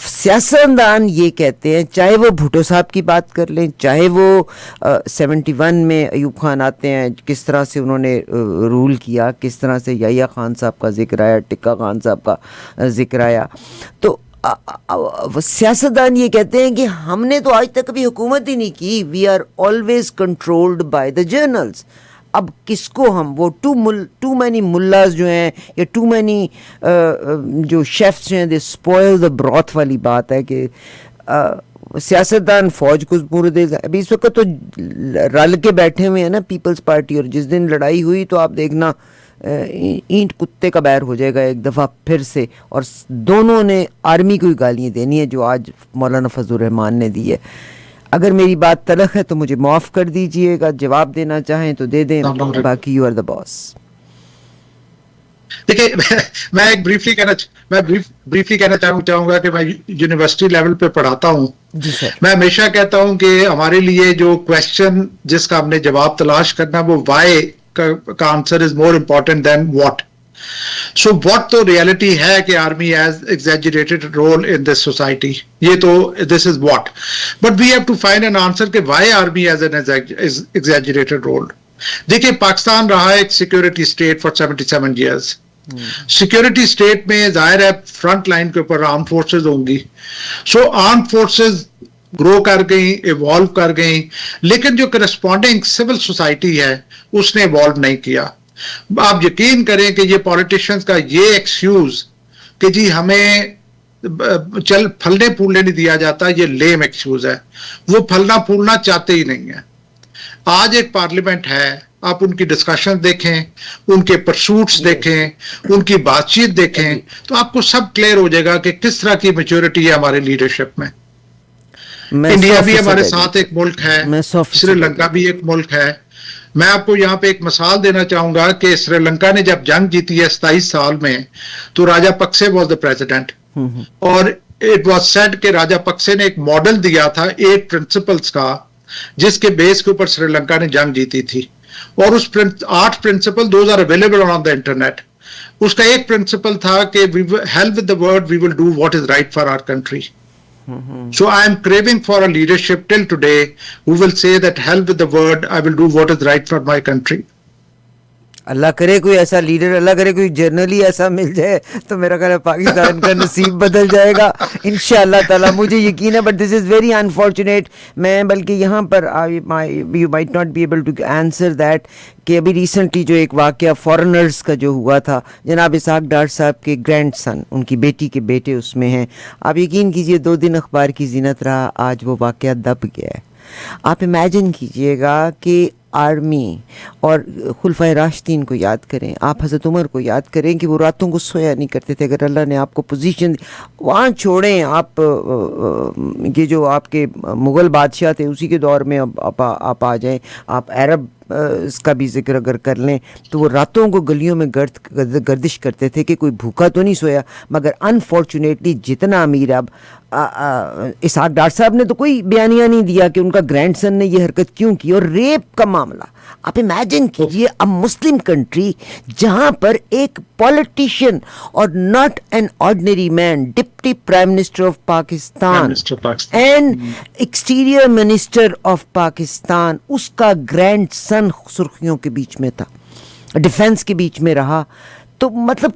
سیاستدان یہ کہتے ہیں, چاہے وہ بھٹو صاحب کی بات کر لیں, چاہے وہ 71 میں ایوب خان آتے ہیں, کس طرح سے انہوں نے رول کیا, کس طرح سے یحییٰ خان صاحب کا ذکر آیا, ٹکا خان صاحب کا ذکر آیا, تو سیاستدان یہ کہتے ہیں کہ ہم نے تو آج تک کبھی حکومت ہی نہیں کی, we are always controlled by the generals. اب کس کو ہم وہ ٹو مینی ملاز جو ہیں یا ٹو مینی جو شیفس ہیں, دے اسپوائل دا براتھ والی بات ہے کہ سیاستدان فوج کو پورے دے. ابھی اس وقت تو رل کے بیٹھے ہوئے ہیں نا پیپلز پارٹی, اور جس دن لڑائی ہوئی تو آپ دیکھنا اینٹ کتے کا بیر ہو جائے گا ایک دفعہ پھر سے. اور دونوں نے آرمی کو ہی گالیاں دینی ہے جو آج مولانا فضل الرحمان نے دی ہے. اگر میری بات تلخ ہے تو مجھے معاف کر دیجئے گا, جواب دینا چاہیں تو دے دیں, باقی یو آر دا باس. دیکھیں میں ایک بریفلی کہنا چاہوں گا کہ میں یونیورسٹی لیول پہ پڑھاتا ہوں. میں ہمیشہ کہتا ہوں کہ ہمارے لیے جو کویسچن جس کا ہم نے جواب تلاش کرنا وہ وائی کا answer is more important than what. So what تو ریئلٹی ہے کہ army has exaggerated role in this society, یہ تو this is what. But we have to find an answer کہ why army has an exaggerated role. دیکھیے پاکستان رہا ایک security state for 77 years. Security state میں ظاہر ہے فرنٹ لائن کے اوپر آرم فورسز ہوں گی. سو آرم فورسز گرو کر گئیں, ایوالو کر گئیں, لیکن جو کرسپونڈنگ سول سوسائٹی ہے اس نے ایوالو نہیں کیا. آپ یقین کریں کہ یہ پولیٹیشنز کا یہ ایکسکیوز کہ جی ہمیں چل پھلنے پھولنے نہیں دیا جاتا, یہ لیم ایکسکیوز ہے. وہ پھلنا پھولنا چاہتے ہی نہیں ہیں. آج ایک پارلیمنٹ ہے, آپ ان کی ڈسکشن دیکھیں, ان کے پرسوٹس دیکھیں, ان کی بات چیت دیکھیں, تو آپ کو سب کلیئر ہو جائے گا کہ کس طرح کی میچورٹی ہے ہمارے لیڈرشپ میں. انڈیا بھی ہمارے ساتھ ایک ملک ہے, سری لنکا بھی ایک ملک ہے. میں آپ کو یہاں پہ ایک مثال دینا چاہوں گا کہ سری لنکا نے جب جنگ جیتی ہے 27 سال میں, تو راجا پکسے واز دا پریزیڈنٹ, اور اٹ واز سیڈ کہ راجا پکسے نے ایک ماڈل دیا تھا 8 پرنسپلز کا جس کے بیس کے اوپر سری لنکا نے جنگ جیتی تھی. اور اس 8 principle those are available on the internet. اس کا ایک پرنسپل تھا کہ we will help with the world, we will do what is right for our country. So I am craving for a leadership till today who will say that hell with the word, I will do what is right for my country. اللہ کرے کوئی ایسا leader, اللہ کرے کوئی general ہی ایسا مل جائے تو میرا خیال ہے پاکستان کا نصیب بدل جائے گا انشاءاللہ تعالیٰ, مجھے یقین ہے. But this is very unfortunate. میں بلکہ یہاں پر you might not be able to answer that کہ ابھی ریسنٹلی جو ایک واقعہ فارنرز کا جو ہوا تھا, جناب اسحاق ڈار صاحب کے گرینڈ سن, ان کی بیٹی کے بیٹے اس میں ہیں. آپ یقین کیجئے 2 دن اخبار کی زینت رہا, آج وہ واقعہ دب گیا ہے. آپ امیجن کیجئے گا کہ آرمی اور خلفائے راشدین کو یاد کریں, آپ حضرت عمر کو یاد کریں کہ وہ راتوں کو سویا نہیں کرتے تھے. اگر اللہ نے آپ کو پوزیشن وہاں چھوڑیں, آپ یہ جو آپ کے مغل بادشاہ تھے اسی کے دور میں آپ آ جائیں, آپ عرب اس کا بھی ذکر اگر کر لیں تو وہ راتوں کو گلیوں میں گردش کرتے تھے کہ کوئی بھوکا تو نہیں سویا. مگر انفارچونیٹلی جتنا امیر اب اسحاق ڈار صاحب نے تو کوئی بیانیہ نہیں دیا کہ ان کا گرینڈ سن نے یہ حرکت کیوں کی. اور ریپ کا معاملہ آپ امیجن کیجئے, اب مسلم کنٹری جہاں پر ایک پولیٹیشین اور not an ordinary man, deputy prime minister of Pakistan and exterior minister of Pakistan, اس کا گرینڈ سن سرخیوں کے بیچ میں تھا, ڈیفنس کے بیچ میں رہا, تو مطلب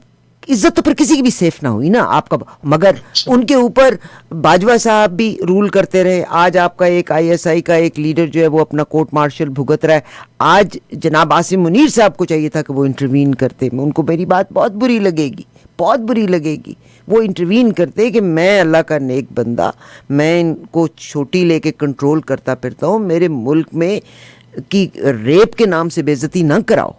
عزت تو پھر کسی کی بھی سیف نہ ہوئی نا آپ کا. مگر ان کے اوپر باجوہ صاحب بھی رول کرتے رہے. آج آپ کا ایک آئی ایس آئی کا ایک لیڈر جو ہے وہ اپنا کورٹ مارشل بھگت رہا ہے. آج جناب عاصم منیر صاحب کو چاہیے تھا کہ وہ انٹروین کرتے. ان کو میری بات بہت بری لگے گی, بہت بری لگے گی, وہ انٹروین کرتے کہ میں اللہ کا نیک بندہ, میں ان کو چھوٹی لے کے کنٹرول کرتا پھرتا ہوں, میرے ملک میں کی ریپ کے نام سے بے عزتی نہ کراؤ.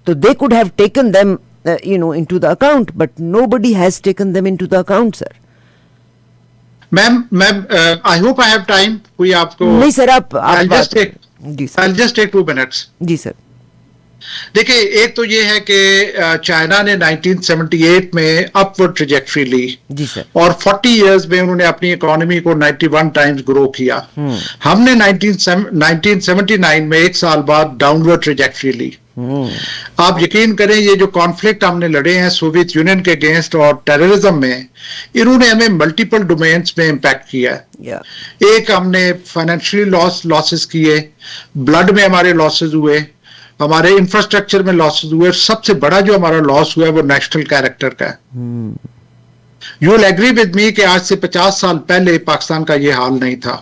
تو they could have taken them into the account, but nobody has taken them into the account, sir. Ma'am I hope I have time. کوئی آپ کو نہیں سر, آپ جی سر, I'll just take 2 minutes. جی سر. دیکھیں, ایک تو یہ ہے کہ چائنا نے 1978 میں اپورڈ ٹریجیکٹری لی جی سر, اور 40 ایئرز میں انہوں نے اپنی اکانومی کو 91 ٹائمز گرو کیا. ہم نے 1979 میں 1 سال بعد ڈاؤنورڈ ٹریجیکٹری لی. آپ یقین کریں, یہ جو کانفلکٹ ہم نے لڑے ہیں سوویت یونین کے اگینسٹ اور ٹیررزم میں, انہوں نے ہمیں ملٹیپل ڈومینس میں امپیکٹ کیا ہے. ایک ہم نے فائنینشلی لاسز کیے, بلڈ میں ہمارے لاسز ہوئے, ہمارے انفراسٹرکچر میں لاسز ہوئے, سب سے بڑا جو ہمارا لاس ہوا ہے وہ نیشنل کیریکٹر کا ہے. You will agree with me کہ آج سے 50 سال پہلے پاکستان کا یہ حال نہیں تھا.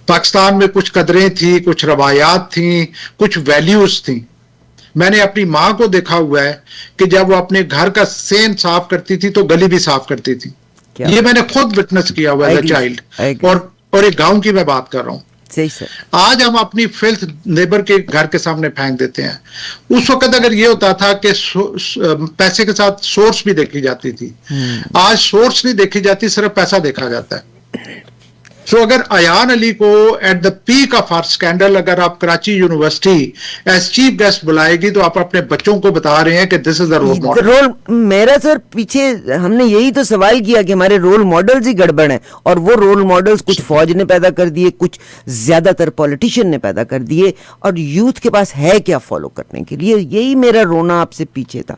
پاکستان میں کچھ قدریں تھیں, کچھ روایات تھیں, کچھ ویلیوز تھیں. میں نے اپنی ماں کو دیکھا ہوا ہے کہ جب وہ اپنے گھر کا سین صاف کرتی تھی تو گلی بھی صاف کرتی تھی. یہ میں نے خود وٹنس کیا ہوا ہے چائلڈ, اور ایک گاؤں کی میں بات کر رہا ہوں. آج ہم اپنی فلتھ نیبر کے گھر کے سامنے پھینک دیتے ہیں. اس وقت اگر یہ ہوتا تھا کہ پیسے کے ساتھ سورس بھی دیکھی جاتی تھی, آج سورس نہیں دیکھی جاتی, صرف پیسہ دیکھا جاتا ہے. سو اگر ایان علی کو at the peak of her scandal اگر آپ Karachi university as chief guest بلائے گی تو آپ اپنے بچوں کو بتا رہے ہیں کہ دس از دا رول ماڈل. میرا سر پیچھے ہم نے یہی تو سوال کیا کہ ہمارے رول ماڈلز ہی گڑبڑ ہیں, اور وہ رول ماڈلز کچھ فوج نے پیدا کر دیے, کچھ زیادہ تر پولیٹیشین نے پیدا کر دیے, اور یوتھ کے پاس ہے کیا فالو کرنے کے لیے. یہی میرا رونا آپ سے پیچھے تھا.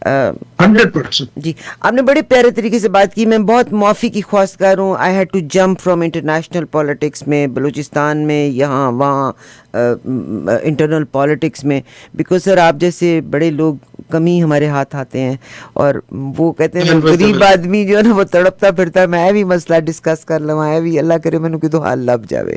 100%. جی, آپ نے بڑے پیارے طریقے سے بات کی. میں بہت معافی کی خواستگار ہوں. I had to jump from international politics میں, بلوچستان میں, یہاں وہاں انٹرنل پالیٹکس میں, بیکاز سر آپ جیسے بڑے لوگ کم ہی ہمارے ہاتھ آتے ہیں, اور وہ کہتے ہیں غریب آدمی جو ہے نا وہ تڑپتا پھرتا ہے, میں بھی مسئلہ ڈسکس کر لوں, میں بھی اللہ کرے میں تو حال لب جاوے.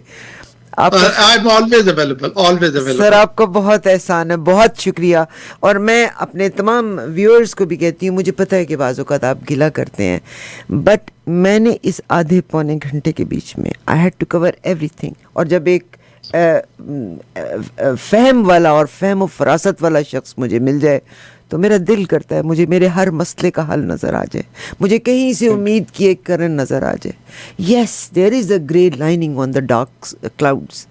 سر آپ کا بہت احسان ہے, بہت شکریہ. اور میں اپنے تمام ویورز کو بھی کہتی ہوں, مجھے پتہ ہے کہ بعض اوقات آپ گلہ کرتے ہیں, بٹ میں نے اس آدھے پونے گھنٹے کے بیچ میں I had to cover everything. اور جب ایک فہم والا اور فہم و فراست والا شخص مجھے مل جائے تو میرا دل کرتا ہے مجھے میرے ہر مسئلے کا حل نظر آ جائے, مجھے کہیں سے امید کی ایک کرن نظر آ جائے. Yes, there is a grey lining on the dark clouds.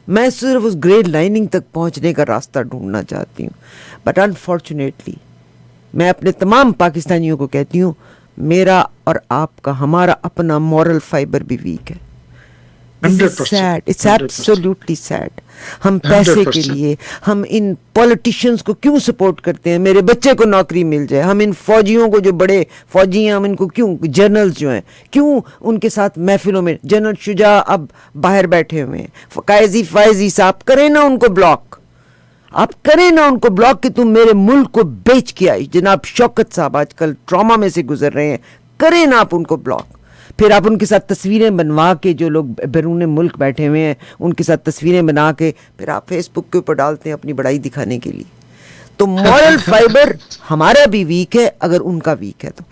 میں صرف اس گرے لائننگ تک پہنچنے کا راستہ ڈھونڈنا چاہتی ہوں, بٹ انفارچونیٹلی میں اپنے تمام پاکستانیوں کو کہتی ہوں, میرا اور آپ کا ہمارا اپنا مورل فائبر بھی ویک ہے. sad, it's absolutely sad. ہم پیسے کے لیے ہم ان پولیٹیشینز کو کیوں سپورٹ کرتے ہیں, میرے بچے کو نوکری مل جائے, ہم ان فوجیوں کو جو بڑے فوجی ہیں ہم ان کو کیوں, جنرلز جو ہیں کیوں ان کے ساتھ محفلوں میں, جنرل شجاع اب باہر بیٹھے ہوئے ہیں, قائزی فائزی صاحب کریں نا ان کو بلاک, آپ کریں نا ان کو بلاک کہ تم میرے ملک کو بیچ کے آئی. جناب شوکت صاحب آج کل ٹراما میں سے گزر رہے ہیں, کریں نا آپ ان کو بلاک. پھر آپ ان کے ساتھ تصویریں بنوا کے, جو لوگ بیرون ملک بیٹھے ہوئے ہیں ان کے ساتھ تصویریں بنا کے پھر آپ فیس بک کے اوپر ڈالتے ہیں اپنی بڑائی دکھانے کے لیے. تو مورل فائبر ہمارا بھی ویک ہے اگر ان کا ویک ہے تو.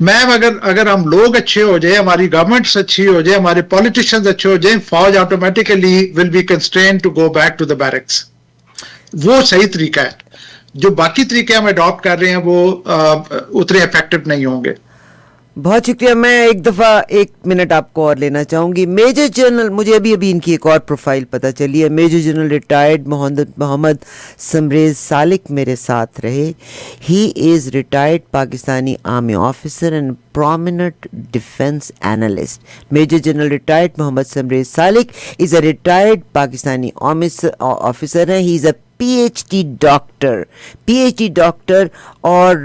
میم اگر ہم لوگ اچھے ہو جائیں, ہماری گورنمنٹس اچھی ہو جائیں, ہمارے پولیٹیشینز اچھے ہو جائیں, فوج automatically will be constrained to go back to the barracks. وہ صحیح طریقہ ہے. جو باقی طریقے ہم اڈاپٹ کر رہے ہیں وہ اتنے افیکٹو نہیں ہوں گے. بہت شکریہ. میں ایک دفعہ 1 منٹ آپ کو اور لینا چاہوں گی. میجر جنرل, مجھے ابھی ان کی ایک اور پروفائل پتہ چلی ہے. Major general retired Muhammad Samrez Salik میرے ساتھ رہے. He is retired Pakistani army officer and prominent defense analyst. Major General retired Mohammad Samreez Salik is a retired Pakistani officer and he is a PhD doctor اور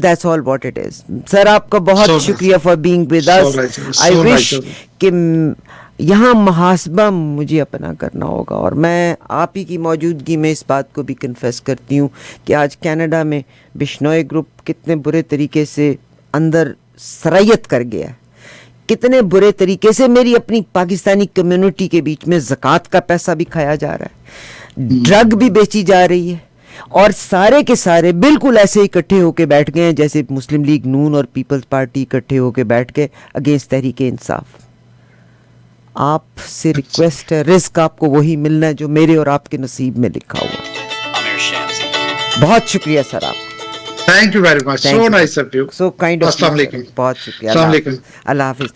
that's all what it is. Sir, آپ کا بہت شکریہ for being with us. I wish کہ یہاں محاسبہ مجھے اپنا کرنا ہوگا, اور میں آپ ہی کی موجودگی میں اس بات کو بھی کنفیس کرتی ہوں کہ آج کینیڈا میں بشنوئی گروپ کتنے برے طریقے سے اندر سرایت کر گیا ہے, کتنے برے طریقے سے میری اپنی پاکستانی کمیونٹی کے بیچ میں زکوٰۃ کا پیسہ بھی کھایا جا رہا ہے, ڈرگ بھی بیچی جا رہی ہے, اور سارے کے سارے بالکل ایسے اکٹھے ہو کے بیٹھ گئے ہیں جیسے مسلم لیگ نون اور پیپلز پارٹی اکٹھے ہو کے بیٹھ گئے اگینسٹ تحریک انصاف. آپ سے ریکویسٹ ہے, رزق آپ کو وہی ملنا ہے جو میرے اور آپ کے نصیب میں لکھا ہوا. بہت شکریہ سر آپ. Thank you very much. So nice of you. So kind of you. Assalamu alaikum. بہت شکریہ. Assalamu alaikum. اللہ حافظ.